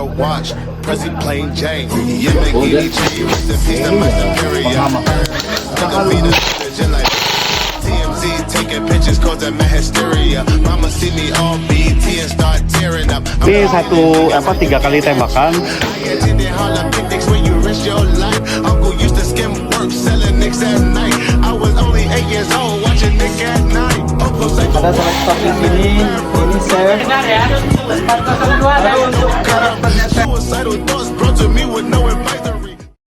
a watch. Prezi plain Jane. Yamagini G. Rest in peace to my superior. Nigga be the just like TMZ taking pictures causing my hysteria. Mama see me all BT and start tearing up. Ini satu 3 kali tembakan. I attended Harlem picnics where you risk your life. Uncle used to skim work selling nicks at night. I was only 8 years old watching Nick at night. Ada selektor di sini. Ini chef. Suicidal thoughts brought to me with no advice.